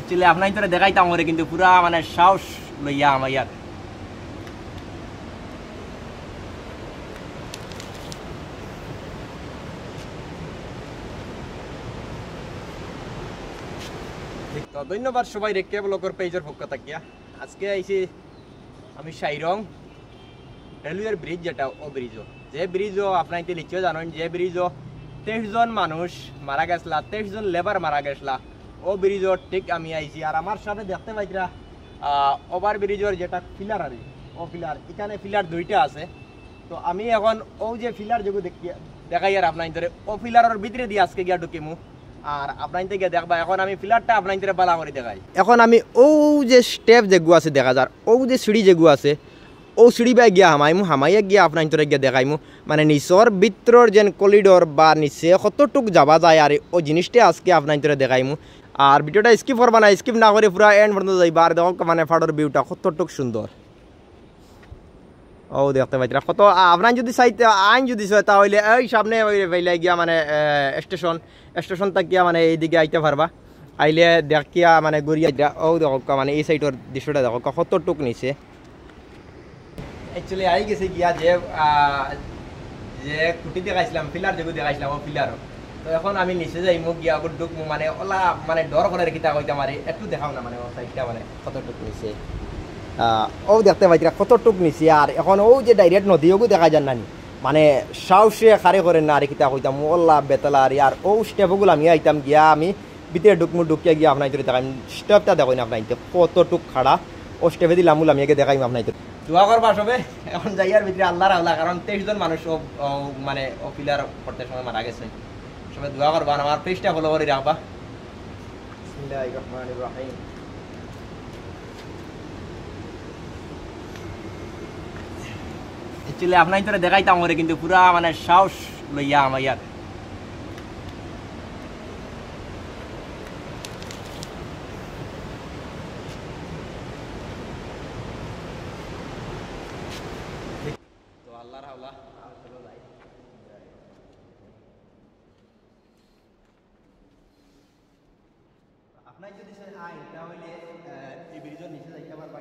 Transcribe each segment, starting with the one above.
Actually আপনার তোরে দেখাইতাম ওরে কিন্তু পুরা মানে সাহস লইয়া আমার ইয়ার তো ধন্যবাদ সবাই রেখে ব্লগের পেজের পক্ষ থাকিয়া আজকে আইছি আমি সাইরং রেলওয়ের ব্রিজ যেটা ও ব্রিজও যে ব্রিজও আপনার লিখিও জানেন যে ব্রিজও 23 জন মানুষ মারা গেছলা 23 জন লেবার মারা গেছলা ও ব্রিজও ঠিক আমি আইছি আর আমার সামনে দেখতে পাইরা ওভার ব্রিজের যেটা পিলার আর ও পিলার এখানে পিলার দুইটা আছে তো আমি এখন ও যে পিলার যেগুলো দেখাই আর আপনার ধরে ও পিলারের ভিতরে দিয়ে আজকে গিয়া ঢুকিমু আর আপনার থেকে দেখবা এখন আমি পিলারটা আপনার ধরে বালা করে দেখাই এখন আমি ও যে স্টেপ যেগু আছে দেখা যার ও যে সিঁড়ি যেগু আছে ও সিঁড়ি বাই গিয়া হামাইয়া গিয়া আপনার তোরে গিয়া দেখাইমু মানে নিচর ভিতর যেন করিডোর বা নিচে কতটুক যাওয়া যায় আর ও জিনিসটা আজকে আপনার তোরে দেখাইমু আর ভিডিওটা স্কিপ করবা না স্কিপ না করে পুরো এন্ড পর্যন্ত যাইবা আর দেখো মানে ফাড়োর ভিউটা কতটুক সুন্দর ও দেখতে পাইরা কত আপনার যদি চাইতে আইন যদি চাই তাহলে এই সামনে পাইলে গিয়া মানে স্টেশন গিয়া মানে এইদিকে আইতে পারবা আইলে দেখিয়া মানে ঘুরিয়া ও দেখো মানে এই সাইডের দৃশ্যটা দেখো কতটুক নিচে অ্যাকচুয়ালি আই গেছে গিয়া যে খুঁটি দেখাইছিলাম পিলার যেগুলো দেখাইছিলাম ও পিলারও তো এখন আমি নিচে যাই মুখ গিয়া আবার ঢুক মানে ওলা মানে ডর করে কিতা কইতে মারি একটু দেখাও না মানে ও সাইডটা মানে কতটুক নিচে ও দেখতে পাইছিলা কতটুক নিচে আর এখন ও যে ডাইরেক্ট নদীও দেখা যান নানি মানে সাহসে খারে করেন না আর কিতা কইতাম ওল্লা বেতলা আর ও স্টেপগুলো আমি আইতাম গিয়া আমি ভিতরে ঢুকিয়া গিয়া আপনার দেখাইম স্টেপটা দেখো না আপনার কতটুক খাড়া ও স্টেপে দিলাম আমি আগে দেখাইম আপনার দোয়া করবা সবে এখন যাইয়ার ভিতরে আল্লাহর আল্লাহ কারণ 23 জন মানুষ মানে ও পিলার করতে সময় মারা গেছে সবে দোয়া করবা আমার পেজটা ফলো করে রাখবা বিসমিল্লাহির রহমানির রহিম অ্যাকচুয়ালি আপনার তোরে দেখাইতাম ওরে কিন্তু পুরা মানে সাহস লইয়া আমার ইয়ার তো আল্লাহর হাওলা আপনার যদি আই তাহলে এই ব্রিজের নিচে যাইতে পারবা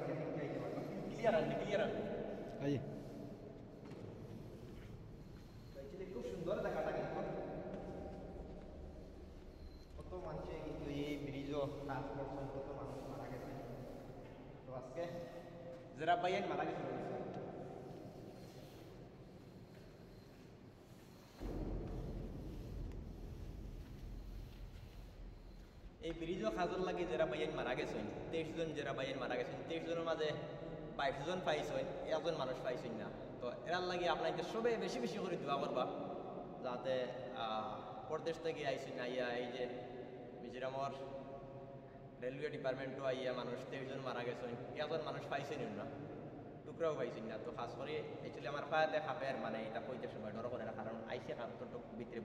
ক্লিয়ার আর ক্লিয়ার আর খুব সুন্দর জায়গাটা কিন্তু কত মানুষে কিন্তু এই ব্রিজও কাজ করছেন কত মানুষ মারা গেছে তো আজকে যারা বাইন মারা গেছে এই ব্রিজও খাজর লাগে যারা বাইন মারা গেছেন 23 জন যারা বাইন মারা গেছেন 23 জনের মাঝে 22 জন পাইছেন একজন মানুষ পাইছেন না তো এরার লাগে আপনাকে সবে বেশি বেশি করে দোয়া করবা যাতে প্রদেশ থেকে আইসি না আইয়া এই যে মিজোরামর রেলওয়ে ডিপার্টমেন্টও আইয়া মানুষ 23 জন মারা গেছেন একজন মানুষ পাইছেন না টুকরাও পাইছেন না তো খাস করে অ্যাকচুয়ালি আমার পায়াতে খাপের মানে এটা কইতে সময় ডর করে না কারণ আইসে খাতটুক ভিতরে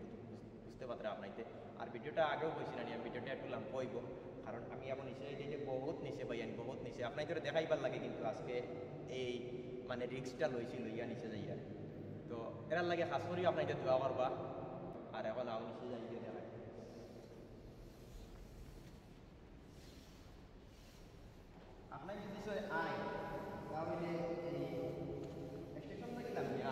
বুঝতে পারে আপনাইতে আর ভিডিওটা আগেও কইছি না আমি ভিডিওটা একটু লাম কইব কারণ আমি এখন নিচে এই যে বহুত নিচে পাইয়ান বহুত নিচে আপনার ধরে দেখাইবার লাগে কিন্তু আজকে এই মানে রিক্সটা লইয়া নিচে যাইয়া তো এরার লাগে খাস করি আপনাকে দোয়া করবা আর এখন আও নিচে যাই গিয়ে দেখাই আপনার যদি আই তাহলে এই স্টেশন থেকে নামিয়া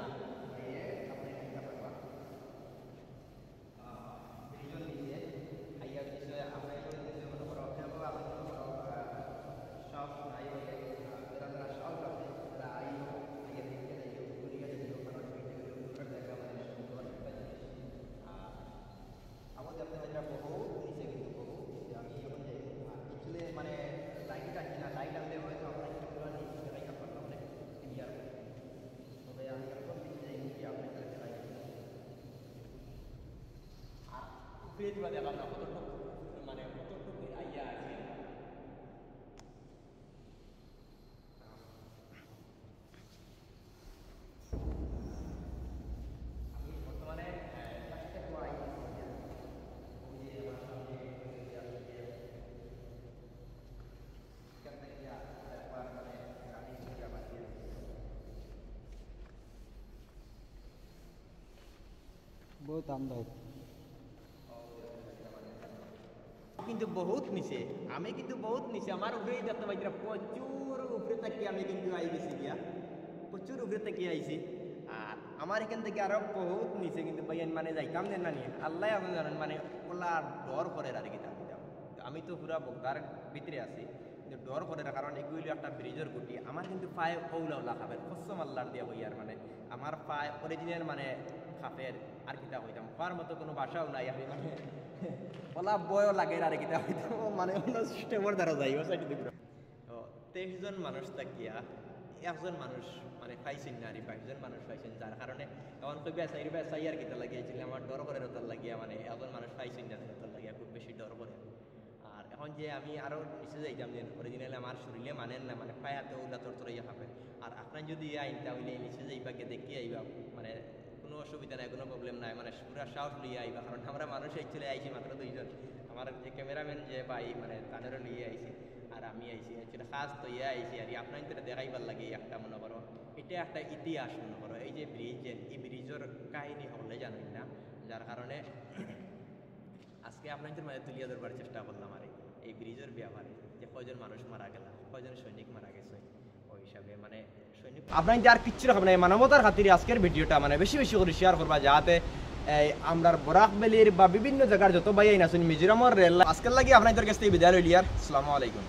দেখলাম না কতটুকু মানে কতটুকু আইয়া আছে আমি বর্তমানে बहुत आमदायक কিন্তু বহুত নিচে, আমার উপরেই দেখতে পাই প্রচুর উপরে থেকে আমি কিন্তু আই গেছি গিয়া, প্রচুর উপরে থেকে আইছি। আর আমার এখান থেকে আরো বহুত নিচে কিন্তু ভাই মানে যাইতাম না নিয়ে আল্লাহ আপনি জানেন মানে ওলা ডর করে আর কি। আমি তো পুরা বক্তার ভিতরে আছি কিন্তু ডর করে না, কারণ এগুলো একটা ব্রিজের গুটি। আমার কিন্তু পায়ে ওলা ওলা খাবেন কসম আল্লাহর দিয়া বইয়ার, মানে আমার পায়ে অরিজিনাল মানে খাপের আর কিতা হইতাম পার মতো কোনো বাসাও নাই। আমি মানে ওলা বয়ও লাগে আর কিতা হইতাম মানে অন্য সিস্টেমের দ্বারা যাই ও সাইড দিকে। তো 23 জন মানুষ থাকিয়া একজন মানুষ মানে পাইছেন না, আর 22 জন মানুষ পাইছেন, যার কারণে এখন তো বেসাই আর কিতা লাগিয়েছিল আমার ডর করে রতার লাগিয়া, মানে একজন মানুষ পাইছেন না রতার লাগিয়া খুব বেশি ডর করে। আর এখন যে আমি আরো নিচে যাইতাম যে অরিজিনালি আমার শরীরে মানেন না, মানে পায়াতে ওলা তরতরাইয়া খাবে। আর আপনার যদি আইন তাহলে নিচে যাইবাকে দেখি আইবা, মানে কোনো অসুবিধা নাই, কোনো প্রবলেম নাই, মানে পুরা সাহস লিয়ে আইবা। কারণ আমরা মানুষ চলে আইছি মাত্র 2 জন, আমার যে ক্যামেরাম্যান যে ভাই মানে তাদেরও লিয়ে আইছি আর আমি আইছি অ্যাকচুয়ালি খাস তো ইয়ে আইছি। আর আপনার তো দেখাইবার লাগে একটা মনে করো এটা একটা ইতিহাস মনে করো, এই যে ব্রিজ, এই ব্রিজের কাহিনী হলে জানেন না, যার কারণে আজকে আপনাদের মাঝে তুলিয়া ধরবার চেষ্টা করলাম। আর এই ব্রিজের ব্যাপারে যে কয়জন মানুষ মারা গেল, কয়জন সৈনিক মারা গেছে, ওই হিসাবে মানে সৈনিক আপনার যে আর কিচ্ছু রাখবেন না, মানবতার খাতিরে আজকের ভিডিওটা মানে বেশি বেশি করে শেয়ার করবা, যাতে আমরা বরাক ভ্যালির বা বিভিন্ন জায়গার যত ভাই আইন আছেন মিজোরামের রেল আজকের লাগে আপনাদের কাছ থেকে বিদায় লইলি। আর আসসালামু আলাইকুম।